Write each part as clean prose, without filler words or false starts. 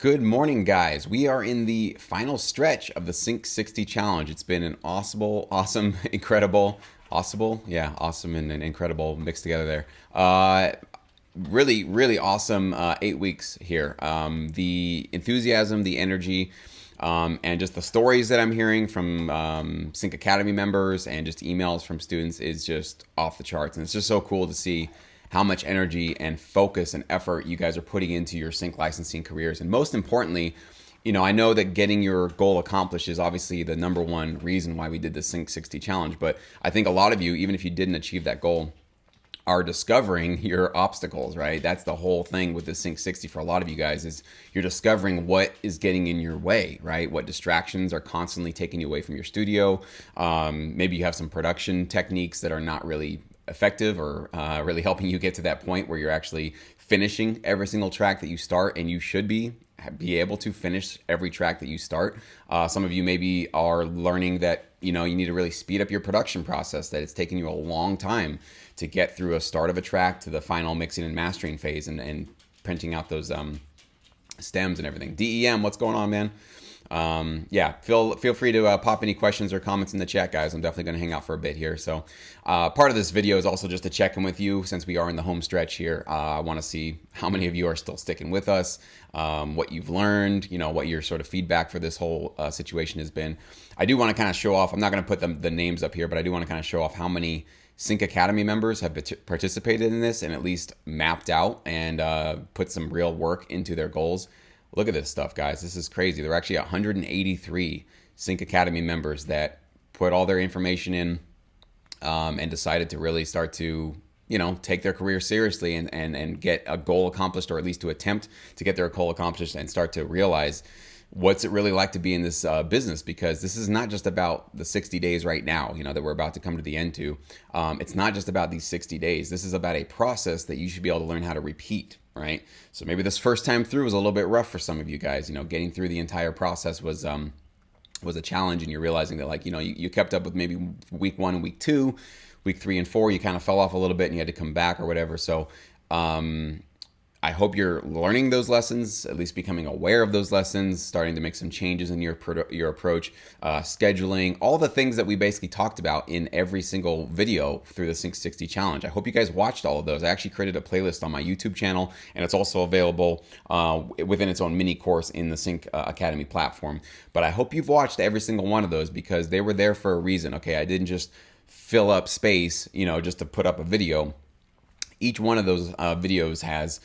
Good morning, guys. We are in the final stretch of the Sync 60 challenge. It's been an awesome, incredible, awesome and incredible mixed together there. Really awesome 8 weeks here. The enthusiasm, the energy, and just the stories that I'm hearing from Sync Academy members and just emails from students is just off the charts. And it's just so cool to see how much energy and focus and effort you guys are putting into your sync licensing careers. And most importantly, I know that getting your goal accomplished is obviously the number one reason why we did the Sync 60 challenge. But I think a lot of you, even if you didn't achieve that goal, are discovering your obstacles, right? That's the whole thing with the Sync 60 for a lot of you guys is you're discovering what is getting in your way, right? What distractions are constantly taking you away from your studio. Maybe you have some production techniques that are not really effective or really helping you get to that point where you're actually finishing every single track that you start, and you should be able to finish every track that you start. Some of you maybe are learning that you need to really speed up your production process, that it's taking you a long time to get through a start of a track to the final mixing and mastering phase and printing out those stems and everything. DEM, what's going on, man? Yeah, feel free to pop any questions or comments in the chat, guys. I'm definitely going to hang out for a bit here. So part of this video is also just to check in with you since we are in the home stretch here. I want to see how many of you are still sticking with us, what you've learned, what your sort of feedback for this whole situation has been. I do want to kind of show off, I'm not going to put the names up here, but I do want to kind of show off how many Sync Academy members have participated in this and at least mapped out and put some real work into their goals. Look at this stuff, guys. This is crazy. There are actually 183 Sync Academy members that put all their information in and decided to really start to, take their career seriously and get a goal accomplished, or at least to attempt to get their goal accomplished and start to realize what's it really like to be in this business, because this is not just about the 60 days right now, that we're about to come to the end to. It's not just about these 60 days. This is about a process that you should be able to learn how to repeat, right? So maybe this first time through was a little bit rough for some of you guys. Getting through the entire process was a challenge, and you're realizing that you kept up with maybe week 1 and week 2, week 3 and 4, you kind of fell off a little bit and you had to come back or whatever. So I hope you're learning those lessons, at least becoming aware of those lessons, starting to make some changes in your approach, scheduling, all the things that we basically talked about in every single video through the Sync 60 challenge. I hope you guys watched all of those. I actually created a playlist on my YouTube channel, and it's also available within its own mini course in the Sync Academy platform. But I hope you've watched every single one of those, because they were there for a reason. Okay, I didn't just fill up space, just to put up a video. Each one of those videos has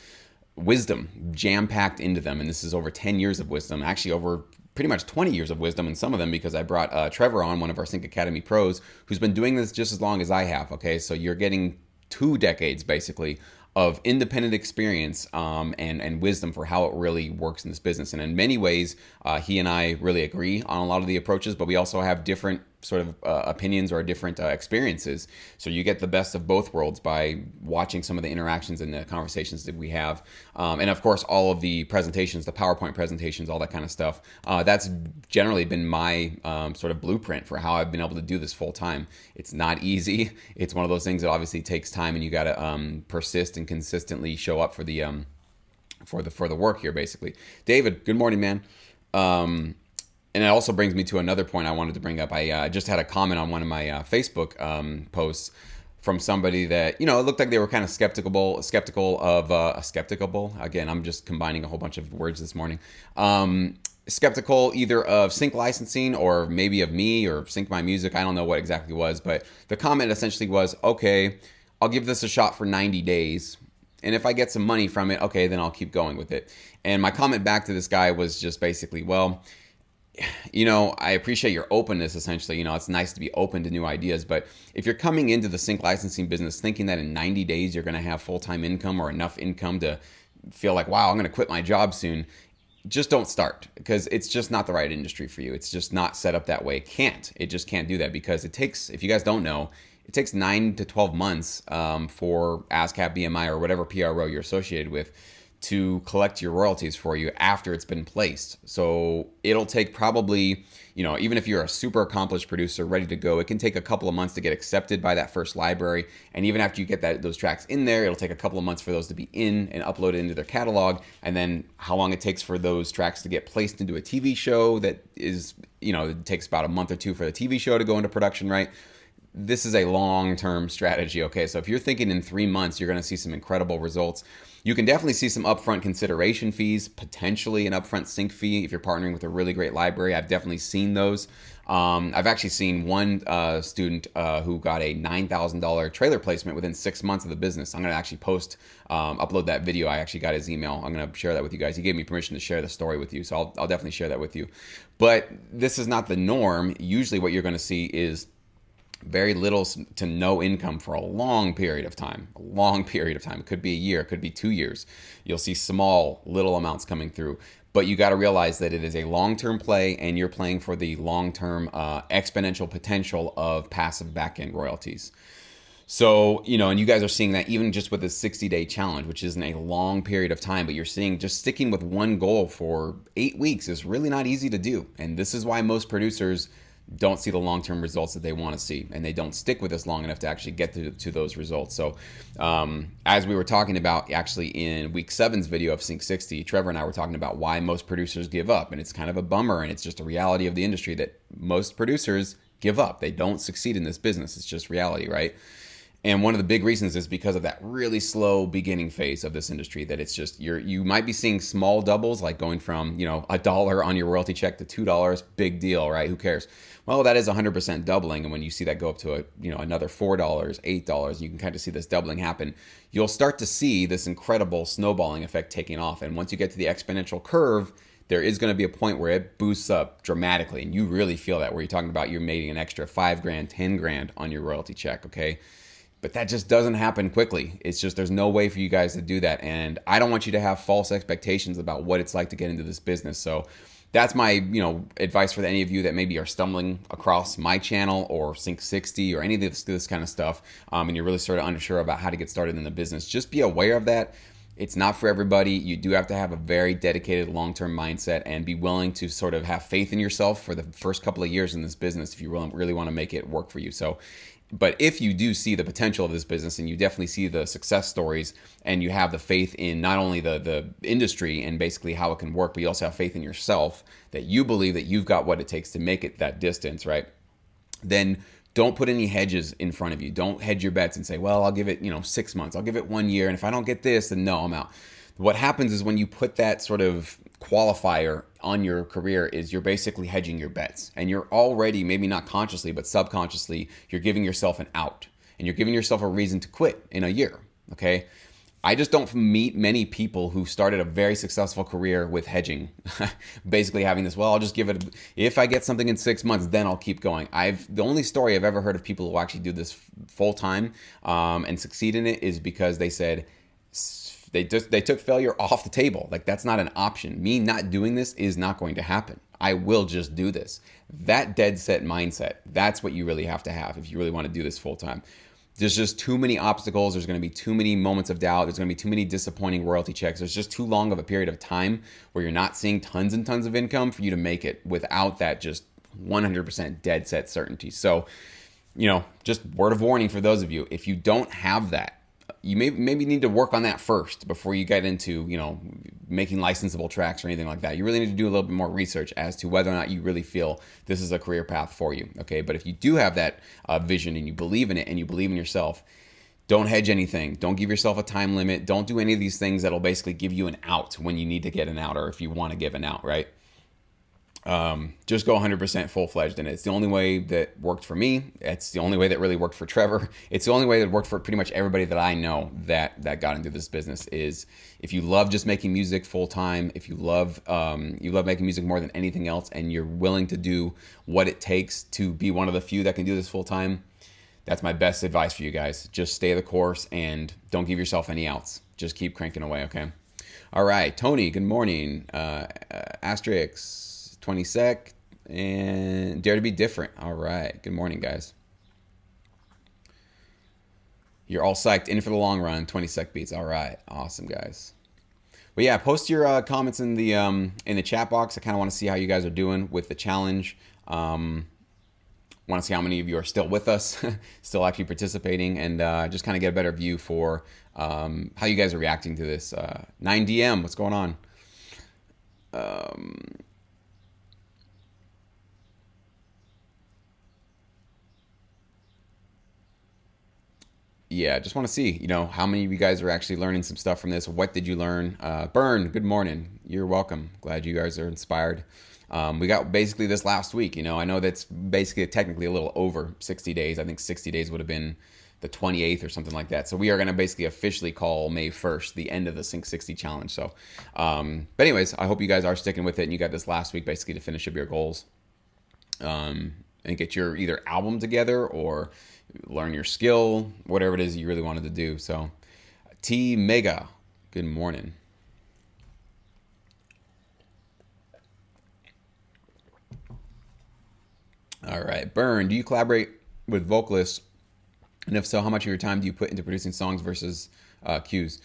wisdom jam-packed into them, and this is over 10 years of wisdom, actually over pretty much 20 years of wisdom in some of them, because I brought Trevor on, one of our Sync Academy pros, who's been doing this just as long as I have. Okay, so you're getting 2 decades basically of independent experience and wisdom for how it really works in this business. And in many ways, he and I really agree on a lot of the approaches, but we also have different sort of opinions or different experiences. So you get the best of both worlds by watching some of the interactions and the conversations that we have. And of course, all of the presentations, the PowerPoint presentations, all that kind of stuff. That's generally been my sort of blueprint for how I've been able to do this full time. It's not easy. It's one of those things that obviously takes time, and you got to persist and consistently show up for the work here, basically. David, good morning, man. And it also brings me to another point I wanted to bring up. I just had a comment on one of my Facebook posts from somebody that, it looked like they were kind of skeptical of, skeptical. Again, I'm just combining a whole bunch of words this morning. Skeptical either of sync licensing or maybe of me or Sync My Music. I don't know what exactly it was, but the comment essentially was, okay, I'll give this a shot for 90 days. And if I get some money from it, okay, then I'll keep going with it. And my comment back to this guy was just basically, well, I appreciate your openness, essentially. It's nice to be open to new ideas, but if you're coming into the sync licensing business thinking that in 90 days you're going to have full-time income or enough income to feel like, wow, I'm going to quit my job soon, just don't start, because it's just not the right industry for you. It's just not set up that way. It just can't do that, because it takes, if you guys don't know, it takes 9 to 12 months for ASCAP, BMI, or whatever PRO you're associated with to collect your royalties for you after it's been placed. So it'll take probably, even if you're a super accomplished producer ready to go, it can take a couple of months to get accepted by that first library. And even after you get those tracks in there, it'll take a couple of months for those to be in and uploaded into their catalog. And then how long it takes for those tracks to get placed into a TV show that is, it takes about a month or two for the TV show to go into production, right? This is a long-term strategy, okay? So if you're thinking in 3 months, you're going to see some incredible results. You can definitely see some upfront consideration fees, potentially an upfront sync fee if you're partnering with a really great library. I've definitely seen those. I've actually seen one student who got a $9,000 trailer placement within 6 months of the business. I'm going to actually upload that video. I actually got his email. I'm going to share that with you guys. He gave me permission to share the story with you, so I'll definitely share that with you. But this is not the norm. Usually what you're going to see is very little to no income for a long period of time. It could be a year, it could be 2 years. You'll see small, little amounts coming through. But you got to realize that it is a long-term play, and you're playing for the long-term exponential potential of passive back-end royalties. So, and you guys are seeing that even just with this 60-day challenge, which isn't a long period of time, but you're seeing just sticking with one goal for 8 weeks is really not easy to do. And this is why most producers don't see the long-term results that they want to see, and they don't stick with us long enough to actually get to those results. So as we were talking about actually in week 7's video of Sync 60, Trevor and I were talking about why most producers give up, and it's kind of a bummer, and it's just a reality of the industry that most producers give up. They don't succeed in this business. It's just reality, right? And one of the big reasons is because of that really slow beginning phase of this industry, that it's just, you might be seeing small doubles, like going from, $1 on your royalty check to $2, big deal, right? Who cares? Well, that is 100% doubling. And when you see that go up to another $4, $8, you can kind of see this doubling happen. You'll start to see this incredible snowballing effect taking off. And once you get to the exponential curve, there is going to be a point where it boosts up dramatically. And you really feel that, where you're talking about you're making an extra $5,000, $10,000 on your royalty check, okay? But that just doesn't happen quickly. It's just, there's no way for you guys to do that. And I don't want you to have false expectations about what it's like to get into this business. So that's my, advice for any of you that maybe are stumbling across my channel or Sync 60 or any of this kind of stuff, and you're really sort of unsure about how to get started in the business. Just be aware of that. It's not for everybody. You do have to have a very dedicated long-term mindset and be willing to sort of have faith in yourself for the first couple of years in this business if you really want to make it work for you. So, but if you do see the potential of this business, and you definitely see the success stories, and you have the faith in not only the industry and basically how it can work, but you also have faith in yourself, that you believe that you've got what it takes to make it that distance, right? Then don't put any hedges in front of you. Don't hedge your bets and say, well, I'll give it, 6 months. I'll give it 1 year. And if I don't get this, then no, I'm out. What happens is when you put that sort of qualifier on your career, is you're basically hedging your bets, and you're already, maybe not consciously, but subconsciously, you're giving yourself an out, and you're giving yourself a reason to quit in a year. Okay. I just don't meet many people who started a very successful career with hedging, basically having this, well, I'll just give it, if I get something in 6 months, then I'll keep going. The only story I've ever heard of people who actually do this full time and succeed in it is because they said, they took failure off the table. Like, that's not an option. Me not doing this is not going to happen. I will just do this. That dead set mindset, that's what you really have to have if you really want to do this full time. There's just too many obstacles. There's going to be too many moments of doubt. There's going to be too many disappointing royalty checks. There's just too long of a period of time where you're not seeing tons and tons of income for you to make it without that just 100% dead set certainty. So, just word of warning for those of you, if you don't have that, you maybe need to work on that first before you get into, making licensable tracks or anything like that. You really need to do a little bit more research as to whether or not you really feel this is a career path for you. Okay. But if you do have that vision, and you believe in it, and you believe in yourself, don't hedge anything. Don't give yourself a time limit. Don't do any of these things that'll basically give you an out when you need to get an out, or if you want to give an out, right? Just go 100% full-fledged in it. It's the only way that worked for me. It's the only way that really worked for Trevor. It's the only way that worked for pretty much everybody that I know that got into this business. Is if you love just making music full-time, if you love making music more than anything else, and you're willing to do what it takes to be one of the few that can do this full-time, that's my best advice for you guys. Just stay the course and don't give yourself any outs. Just keep cranking away, okay? All right, Tony, good morning. Asterix 20 sec, and dare to be different. All right. Good morning, guys. You're all psyched, in for the long run. 20 sec beats. All right. Awesome, guys. But yeah, post your comments in the chat box. I kind of want to see how you guys are doing with the challenge. Want to see how many of you are still with us, still actually participating, and just kind of get a better view for how you guys are reacting to this. 9DM, what's going on? Yeah, just want to see, how many of you guys are actually learning some stuff from this. What did you learn? Burn, good morning. You're welcome. Glad you guys are inspired. We got basically this last week. I know that's basically technically a little over 60 days. I think 60 days would have been the 28th or something like that. So we are going to basically officially call May 1st the end of the Sync 60 challenge. So, but anyways, I hope you guys are sticking with it and you got this last week basically to finish up your goals. And get your either album together or learn your skill, whatever it is you really wanted to do. So, T Mega, good morning. All right, Burn, do you collaborate with vocalists? And if so, how much of your time do you put into producing songs versus cues?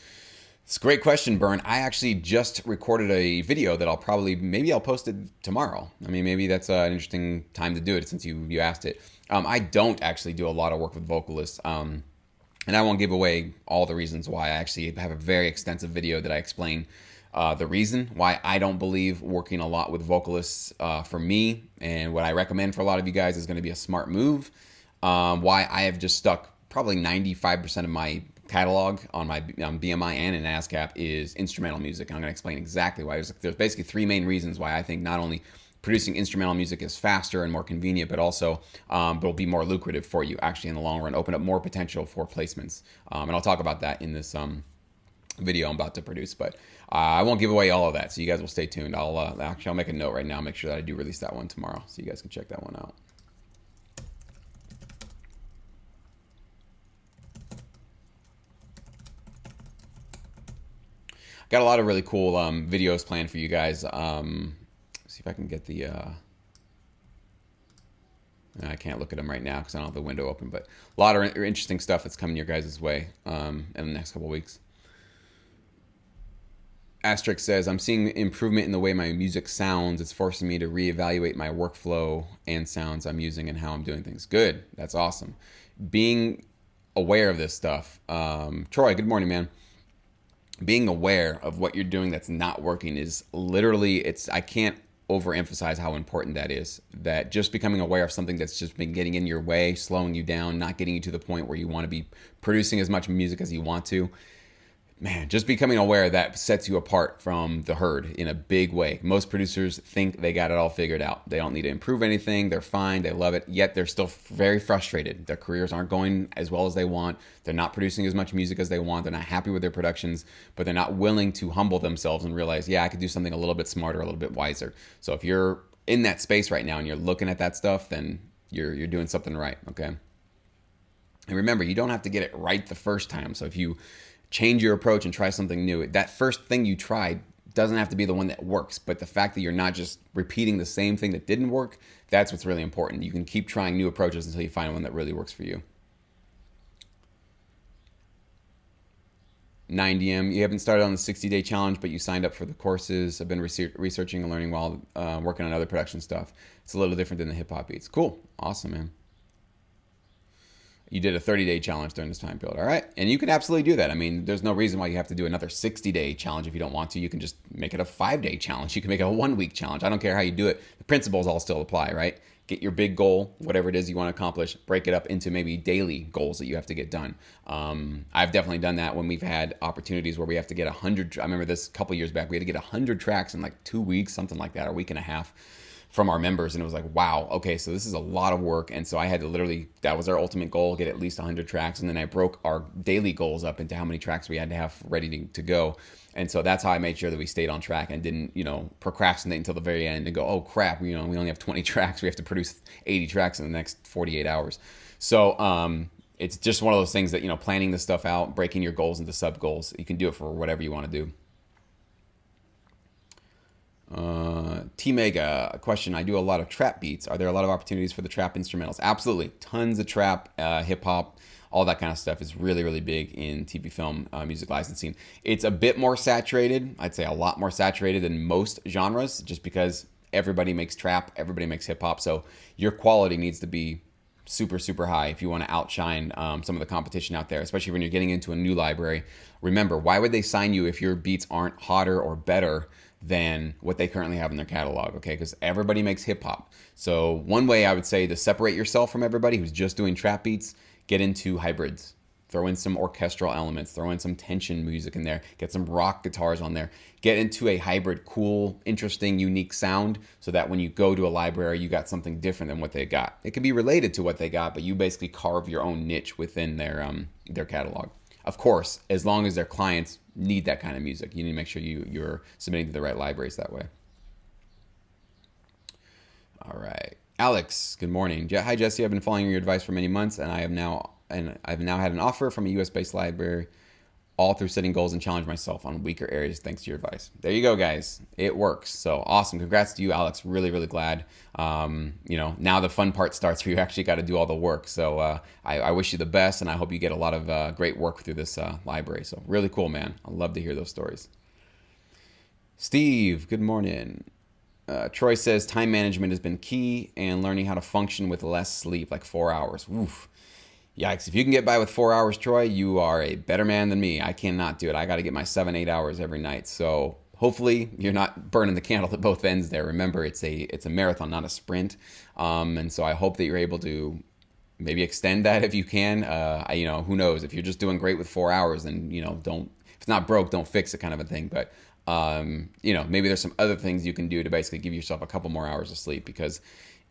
It's a great question, Burn. I actually just recorded a video that maybe I'll post it tomorrow. I mean, maybe that's an interesting time to do it since you asked it. I don't actually do a lot of work with vocalists. And I won't give away all the reasons why. I actually have a very extensive video that I explain the reason why I don't believe working a lot with vocalists for me and what I recommend for a lot of you guys is going to be a smart move. Why I have just stuck probably 95% of my catalog on my BMI and in ASCAP is instrumental music. I'm going to explain exactly why. There's basically three main reasons why I think not only producing instrumental music is faster and more convenient, but also will be more lucrative for you actually in the long run, open up more potential for placements. And I'll talk about that in this video I'm about to produce, but I won't give away all of that, so you guys will stay tuned. I'll make a note right now, make sure that I do release that one tomorrow, so you guys can check that one out. Got a lot of really cool videos planned for you guys. See if I can get the... I can't look at them right now because I don't have the window open, but a lot of interesting stuff that's coming your guys' way in the next couple weeks. Asterisk says, I'm seeing improvement in the way my music sounds. It's forcing me to reevaluate my workflow and sounds I'm using and how I'm doing things. Good. That's awesome. Being aware of this stuff. Troy, good morning, man. Being aware of what you're doing that's not working is literally, I can't overemphasize how important that is. That just becoming aware of something that's just been getting in your way, slowing you down, not getting you to the point where you want to be producing as much music as you want to. Man, just becoming aware of that sets you apart from the herd in a big way. Most producers think they got it all figured out. They don't need to improve anything. They're fine. They love it. Yet they're still very frustrated. Their careers aren't going as well as they want. They're not producing as much music as they want. They're not happy with their productions, but they're not willing to humble themselves and realize, yeah, I could do something a little bit smarter, a little bit wiser. So if you're in that space right now and you're looking at that stuff, then you're doing something right, okay? And remember, you don't have to get it right the first time. So if you change your approach and try something new, that first thing you tried doesn't have to be the one that works, but the fact that you're not just repeating the same thing that didn't work, that's what's really important. You can keep trying new approaches until you find one that really works for you. 9DM, you haven't started on the 60-day challenge, but you signed up for the courses. I've been researching and learning while working on other production stuff. It's a little different than the hip-hop beats. Cool. Awesome, man. You did a 30-day challenge during this time period, all right? And you can absolutely do that. I mean, there's no reason why you have to do another 60-day challenge if you don't want to. You can just make it a 5-day challenge. You can make it a 1-week challenge. I don't care how you do it. The principles all still apply, right? Get your big goal, whatever it is you want to accomplish, break it up into maybe daily goals that you have to get done. I've definitely done that when we've had opportunities where we have to get 100. I remember this a couple years back. We had to get 100 tracks in like 2 weeks, something like that, or a week and a half, from our members, and it was like, wow, okay, so this is a lot of work. And so I had to literally, that was our ultimate goal, get at least 100 tracks. And then I broke our daily goals up into how many tracks we had to have ready to go. And so that's how I made sure that we stayed on track and didn't, procrastinate until the very end and go, oh crap, we only have 20 tracks. We have to produce 80 tracks in the next 48 hours. So it's just one of those things that, planning this stuff out, breaking your goals into sub goals. You can do it for whatever you want to do. T Mega, a question. I do a lot of trap beats. Are there a lot of opportunities for the trap instrumentals? Absolutely. Tons of trap, hip hop, all that kind of stuff is really, really big in TV film music licensing. It's a bit more saturated. I'd say a lot more saturated than most genres, just because everybody makes trap, everybody makes hip hop. So your quality needs to be super, super high if you want to outshine some of the competition out there, especially when you're getting into a new library. Remember, why would they sign you if your beats aren't hotter or better than what they currently have in their catalog? Okay, because everybody makes hip hop. So one way I would say to separate yourself from everybody who's just doing trap beats, get into hybrids. Throw in some orchestral elements, throw in some tension music in there, get some rock guitars on there, get into a hybrid, cool, interesting, unique sound so that when you go to a library, you got something different than what they got. It can be related to what they got, but you basically carve your own niche within their catalog. Of course, as long as their clients need that kind of music, you need to make sure you're submitting to the right libraries that way. All right. Alex, good morning. Hi, Jesse. I've been following your advice for many months, and I've now had an offer from a US-based library, all through setting goals and challenge myself on weaker areas thanks to your advice. There you go, guys. It works. So awesome. Congrats to you, Alex. Really, really glad. Now the fun part starts where you actually got to do all the work. So I wish you the best, and I hope you get a lot of great work through this library. So really cool, man. I love to hear those stories. Steve, good morning. Troy says time management has been key and learning how to function with less sleep, like 4 hours. Oof. Yikes. If you can get by with 4 hours, Troy, you are a better man than me. I cannot do it. I got to get my 7-8 hours every night. So hopefully you're not burning the candle at both ends there. Remember, it's a marathon, not a sprint. And so I hope that you're able to maybe extend that if you can. Who knows? If you're just doing great with 4 hours, then, if it's not broke, don't fix it kind of a thing. But, maybe there's some other things you can do to basically give yourself a couple more hours of sleep, because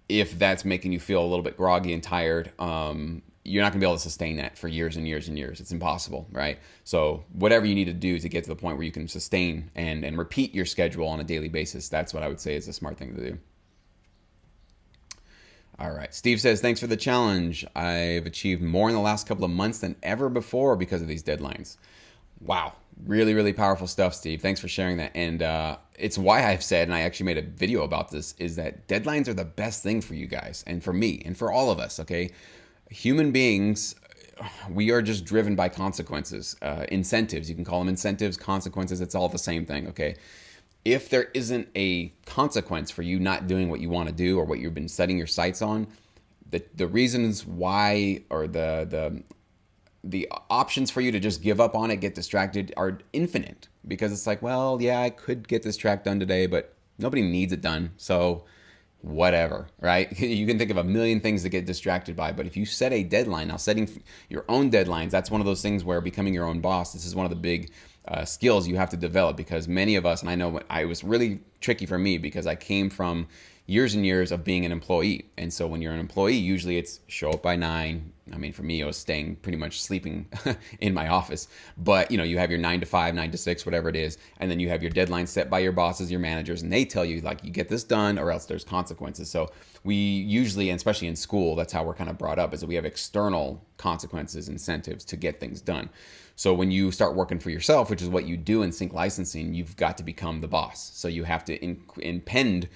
if that's making you feel a little bit groggy and tired, you're not gonna be able to sustain that for years and years and years. It's impossible, right? So whatever you need to do to get to the point where you can sustain and repeat your schedule on a daily basis, that's what I would say is a smart thing to do. All right. Steve says, thanks for the challenge. I've achieved more in the last couple of months than ever before because of these deadlines. Wow. Really, really powerful stuff, Steve. Thanks for sharing that. And it's why I've said, and I actually made a video about this, is that deadlines are the best thing for you guys and for me and for all of us, okay? Human beings, we are just driven by consequences, incentives. You can call them incentives, consequences. It's all the same thing, okay? If there isn't a consequence for you not doing what you want to do or what you've been setting your sights on, the reasons why, or the options for you to just give up on it, get distracted, are infinite, because it's like, well, yeah, I could get this track done today, but nobody needs it done. So whatever, right? You can think of a million things to get distracted by, but if you set a deadline, now setting your own deadlines, that's one of those things where becoming your own boss, this is one of the big skills you have to develop, because many of us, and I know it was really tricky for me because I came from years and years of being an employee. And so when you're an employee, usually it's show up by 9. I mean, for me, I was staying pretty much sleeping in my office. But, you have your 9 to 5, 9 to 6, whatever it is. And then you have your deadline set by your bosses, your managers, and they tell you, like, you get this done or else there's consequences. So we usually, and especially in school, that's how we're kind of brought up, is that we have external consequences, incentives to get things done. So when you start working for yourself, which is what you do in sync licensing, you've got to become the boss. So you have to impede,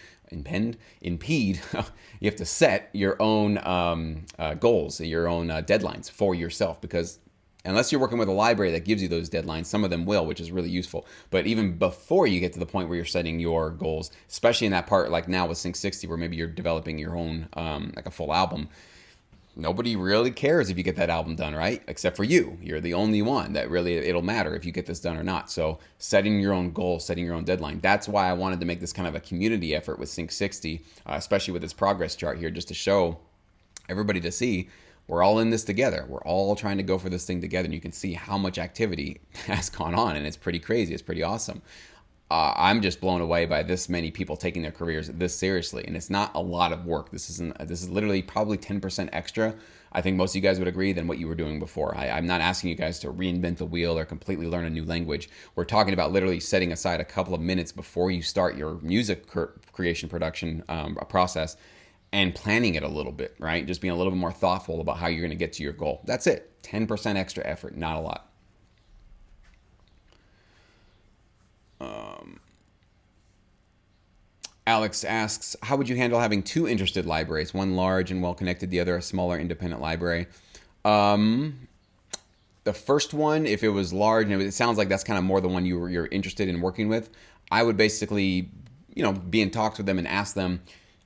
you have to set your own goals, your own deadlines for yourself, because unless you're working with a library that gives you those deadlines, some of them will, which is really useful. But even before you get to the point where you're setting your goals, especially in that part, like now with Sync 60, where maybe you're developing your own, like a full album, nobody really cares if you get that album done, right? Except for you. You're the only one that really, it'll matter if you get this done or not. So setting your own goal, setting your own deadline. That's why I wanted to make this kind of a community effort with Sync 60, especially with this progress chart here, just to show everybody to see we're all in this together. We're all trying to go for this thing together. And you can see how much activity has gone on, and it's pretty crazy. It's pretty awesome. I'm just blown away by this many people taking their careers this seriously, and it's not a lot of work. This is literally probably 10% extra, I think most of you guys would agree, than what you were doing before. I'm not asking you guys to reinvent the wheel or completely learn a new language. We're talking about literally setting aside a couple of minutes before you start your music creation production process and planning it a little bit, right? Just being a little bit more thoughtful about how you're going to get to your goal. That's it. 10% extra effort, not a lot. Alex asks, how would you handle having two interested libraries, one large and well connected, the other a smaller independent library? Um, the first one, if it was large, and it sounds like that's kind of more the one you're interested in working with, I would basically, be in talks with them and ask them,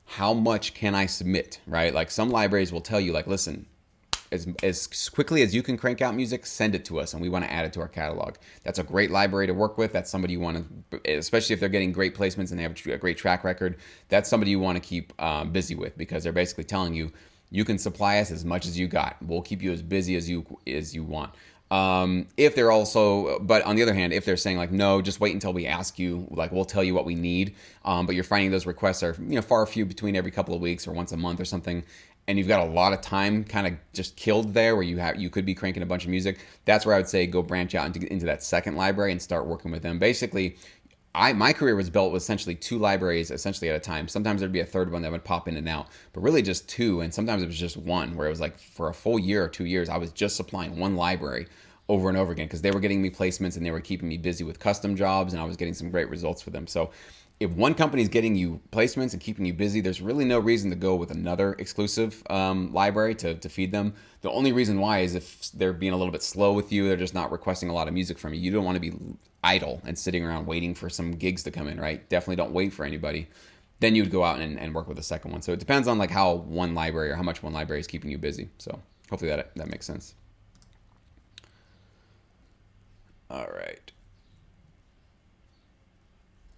how much can I submit, right? Like some libraries will tell you, like, listen, as quickly as you can crank out music, send it to us, and we want to add it to our catalog. That's a great library to work with. That's somebody you want to, especially if they're getting great placements and they have a great track record. That's somebody you want to keep busy with, because they're basically telling you, you can supply us as much as you got. We'll keep you as busy as you want. If they're also, but on the other hand, if they're saying like, no, just wait until we ask you, like we'll tell you what we need. But you're finding those requests are, far few between every couple of weeks or once a month or something. And you've got a lot of time kind of just killed there where you could be cranking a bunch of music. That's where I would say go branch out into that second library and start working with them. Basically, my career was built with essentially two libraries essentially at a time. Sometimes there'd be a third one that would pop in and out, but really just two. And sometimes it was just one, where it was like for a full year or 2 years, I was just supplying one library over and over again because they were getting me placements and they were keeping me busy with custom jobs, and I was getting some great results for them. So if one company is getting you placements and keeping you busy, there's really no reason to go with another exclusive library to feed them. The only reason why is if they're being a little bit slow with you, they're just not requesting a lot of music from you. You don't want to be idle and sitting around waiting for some gigs to come in, right? Definitely don't wait for anybody. Then you'd go out and work with a second one. So it depends on like how one library or how much one library is keeping you busy. So hopefully that makes sense. All right.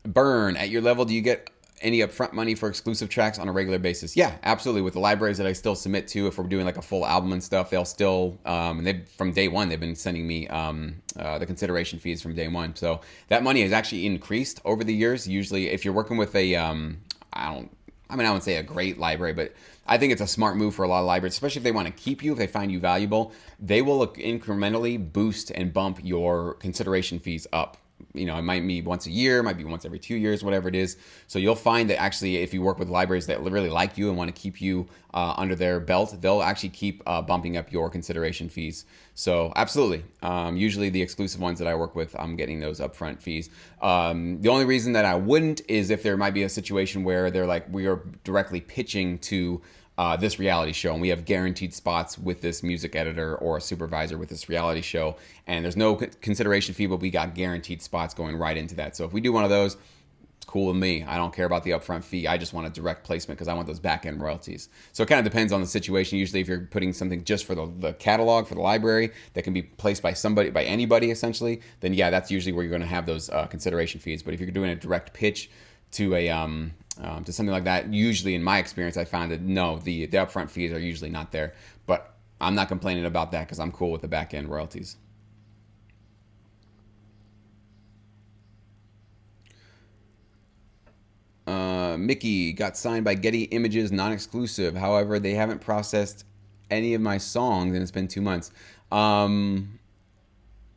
Burn, at your level, do you get any upfront money for exclusive tracks on a regular basis? Yeah, absolutely. With the libraries that I still submit to, if we're doing like a full album and stuff, they'll still, and they from day one, they've been sending me the consideration fees from day one. So that money has actually increased over the years. Usually, if you're working with a, I wouldn't say a great library, but I think it's a smart move for a lot of libraries, especially if they want to keep you, if they find you valuable, they will incrementally boost and bump your consideration fees up. It might be once a year, might be once every 2 years, whatever it is. So you'll find that actually, if you work with libraries that really like you and want to keep you under their belt, they'll actually keep bumping up your consideration fees. So absolutely. Usually the exclusive ones that I work with, I'm getting those upfront fees. The only reason that I wouldn't is if there might be a situation where they're like, we are directly pitching to this reality show, and we have guaranteed spots with this music editor or a supervisor with this reality show, and there's no consideration fee, but we got guaranteed spots going right into that. So if we do one of those, it's cool with me. I don't care about the upfront fee. I just want a direct placement because I want those back-end royalties. So it kind of depends on the situation. Usually if you're putting something just for the catalog, for the library, that can be placed by anybody essentially, then yeah, that's usually where you're going to have those consideration fees. But if you're doing a direct pitch to to something like that, usually in my experience, I found that no, the upfront fees are usually not there. But I'm not complaining about that because I'm cool with the back end royalties. Mickey got signed by Getty Images, non-exclusive. However, they haven't processed any of my songs, and it's been 2 months.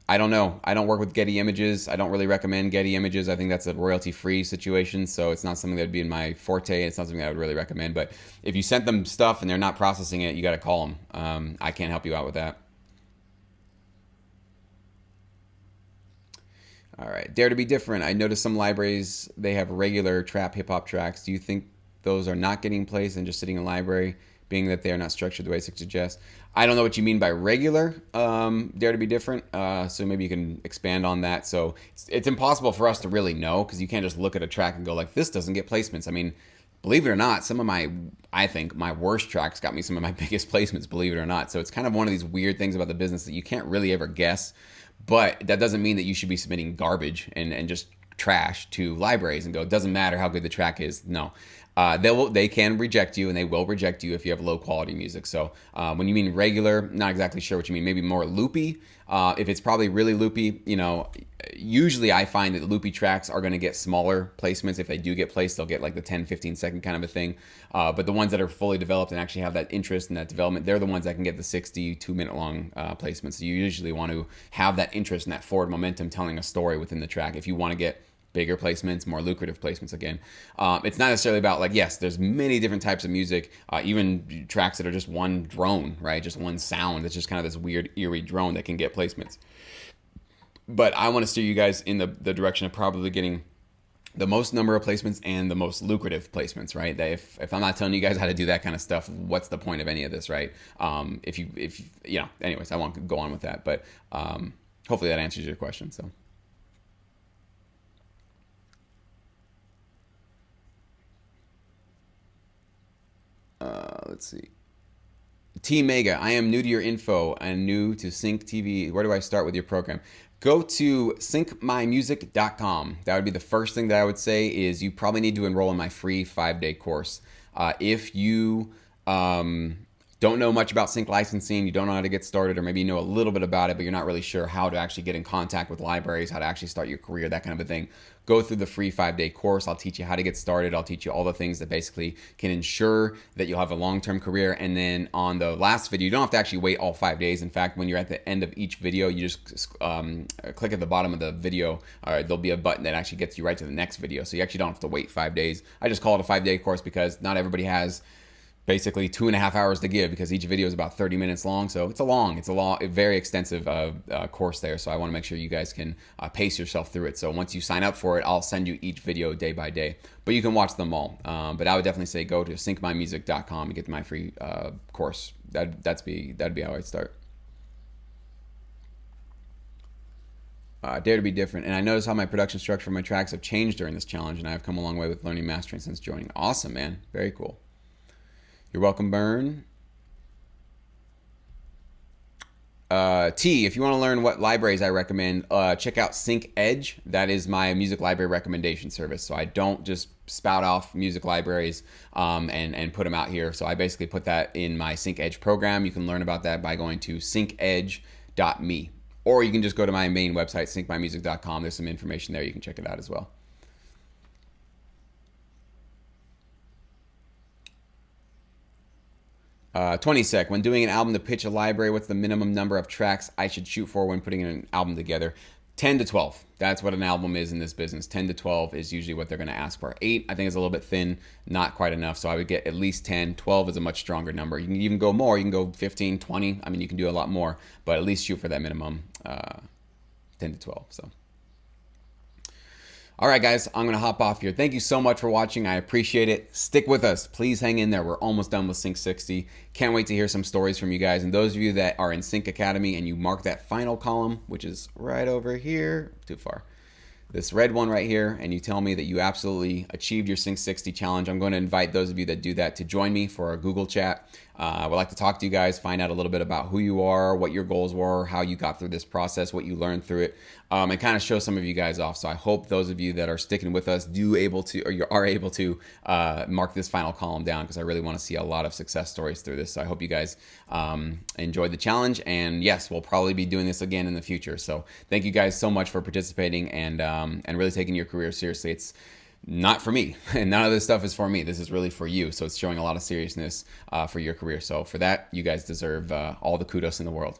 I don't know. I don't work with Getty Images. I don't really recommend Getty Images. I think that's a royalty-free situation, so it's not something that would be in my forte. It's not something I would really recommend. But if you sent them stuff and they're not processing it, you got to call them. I can't help you out with that. All right. Dare to be different. I noticed some libraries, they have regular trap hip-hop tracks. Do you think those are not getting placed and just sitting in the library, being that they are not structured the way it suggests? I don't know what you mean by regular, dare to be different. So maybe you can expand on that. So it's impossible for us to really know because you can't just look at a track and go like, this doesn't get placements. I mean, believe it or not, I think my worst tracks got me some of my biggest placements, believe it or not. So it's kind of one of these weird things about the business that you can't really ever guess. But that doesn't mean that you should be submitting garbage and just trash to libraries and go, it doesn't matter how good the track is. No. They can reject you, and they will reject you if you have low quality music. So when you mean regular, not exactly sure what you mean. Maybe more loopy. If it's probably really loopy, usually I find that loopy tracks are going to get smaller placements. If they do get placed, they'll get like the 10, 15 second kind of a thing. But the ones that are fully developed and actually have that interest and that development, they're the ones that can get the 62-minute long placements. So you usually want to have that interest and that forward momentum telling a story within the track if you want to get bigger placements, more lucrative placements again. It's not necessarily about like, yes, there's many different types of music, even tracks that are just one drone, right? Just one sound. It's just kind of this weird, eerie drone that can get placements. But I want to steer you guys in the direction of probably getting the most number of placements and the most lucrative placements, right? That if I'm not telling you guys how to do that kind of stuff, what's the point of any of this, right? If you know, anyways, I won't go on with that, but hopefully that answers your question. So. Let's see. T Mega, I am new to your info and new to Sync TV. Where do I start with your program? Go to syncmymusic.com. That would be the first thing that I would say is you probably need to enroll in my free 5-day course. If you don't know much about sync licensing, you don't know how to get started, or maybe you know a little bit about it, but you're not really sure how to actually get in contact with libraries, how to actually start your career, that kind of a thing, go through the free 5-day course. I'll teach you how to get started. I'll teach you all the things that basically can ensure that you'll have a long-term career. And then on the last video, you don't have to actually wait all 5 days. In fact, when you're at the end of each video, you just click at the bottom of the video. There'll be a button that actually gets you right to the next video. So you actually don't have to wait 5 days. I just call it a 5-day course because not everybody has basically 2.5 hours to give, because each video is about 30 minutes long. So it's a very extensive course there. So I want to make sure you guys can pace yourself through it. So once you sign up for it, I'll send you each video day by day, but you can watch them all. But I would definitely say go to syncmymusic.com and get my free course. That'd be how I'd start. Dare to be different. And I notice how my production structure for my tracks have changed during this challenge, and I have come a long way with learning mastering since joining. Awesome, man. Very cool. You're welcome, Burn. T, if you want to learn what libraries I recommend, check out Sync Edge. That is my music library recommendation service. So I don't just spout off music libraries and put them out here. So I basically put that in my Sync Edge program. You can learn about that by going to syncedge.me. Or you can just go to my main website, syncmymusic.com. There's some information there. You can check it out as well. 20 sec. When doing an album to pitch a library, what's the minimum number of tracks I should shoot for when putting an album together? 10 to 12. That's what an album is in this business. 10 to 12 is usually what they're going to ask for. 8, I think, is a little bit thin, not quite enough. So I would get at least 10. 12 is a much stronger number. You can even go more. You can go 15, 20. I mean, you can do a lot more, but at least shoot for that minimum 10 to 12. So. All right, guys, I'm going to hop off here. Thank you so much for watching. I appreciate it. Stick with us. Please hang in there. We're almost done with Sync 60. Can't wait to hear some stories from you guys. And those of you that are in Sync Academy and you mark that final column, which is right over here, too far, this red one right here, and you tell me that you absolutely achieved your Sync 60 challenge, I'm going to invite those of you that do that to join me for a Google chat. I would like to talk to you guys, find out a little bit about who you are, what your goals were, how you got through this process, what you learned through it, and kind of show some of you guys off. So I hope those of you that are sticking with us you are able to mark this final column down, because I really want to see a lot of success stories through this. So I hope you guys enjoyed the challenge, and yes, we'll probably be doing this again in the future. So thank you guys so much for participating and really taking your career seriously. It's not for me, and none of this stuff is for me. This is really for you. So it's showing a lot of seriousness for your career. So for that, you guys deserve all the kudos in the world.